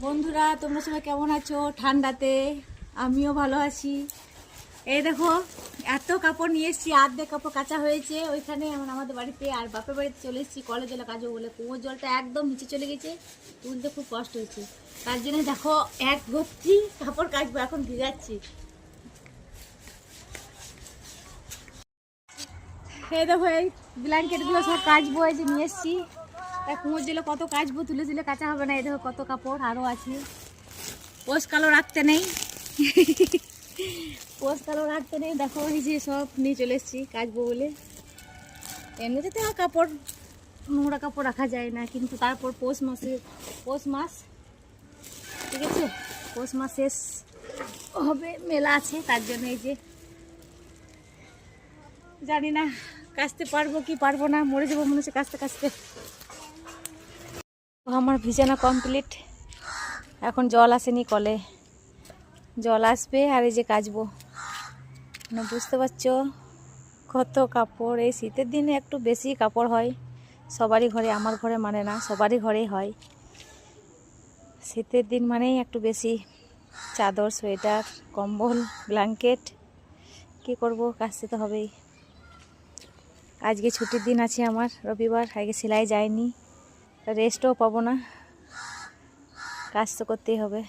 বন্ধুরা তোমরা সবাই কেমন আছো? ঠান্ডাতে আমিও ভালো আছি। এই দেখো এত কাপড় নিয়ে এসেছি, আর্ধেক কাপড় কাঁচা হয়েছে ওইখানে আমাদের বাড়িতে, আর বাপের বাড়িতে চলে এসেছি কলের জলে কাজও বলে। কুয়োর জলটা একদম নিচে চলে গেছে, তুলতে খুব কষ্ট হয়েছে। তার জন্য দেখো এক ভর্তি কাপড় কাচবো, এখন ভিজাচ্ছি। এই দেখো এই ব্ল্যাঙ্কেটগুলো সব কাচবো, এই যে নিয়ে এসেছি। তা কুয়োর জলে কত কাচবো, তুলে তুলে কাঁচা হবে না। এই দেখো কত কাপড় আরও আছে, পোষ কালো রাখতে নেই, পোষ কালো রাখতে নেই। দেখো এই যে সব নিয়ে চলে এসেছি কাচবো বলে। এমনিতে তো কাপড় নোংরা কাপড় রাখা যায় না, কিন্তু তারপর পৌষ মাস ঠিক আছে, পৌষ মাস শেষ হবে, মেলা আছে, তার জন্য এই যে জানি না কাচতে পারবো কি পারবো না, মরে যাবো মনে হচ্ছে কাচতে কাচতে। আমার ভিজানো কমপ্লিট, এখন জল আসেনি কলে, জল আসবে আর এই যে কাচবো। মানে বুঝতে পারছো কত কাপড়। এই শীতের দিনে একটু বেশি কাপড় হয় সবারই ঘরে, আমার ঘরে মানে না, সবারই ঘরেই হয়। শীতের দিন মানেই একটু বেশি চাদর, সোয়েটার, কম্বল, ব্ল্যাঙ্কেট। কী করব, কাচতে তো হবেই। আজকে ছুটির দিন আছে আমার, রবিবার, আগে সেলাই যায়নি, রেস্টও পাবো না, কাজ তো করতেই হবে।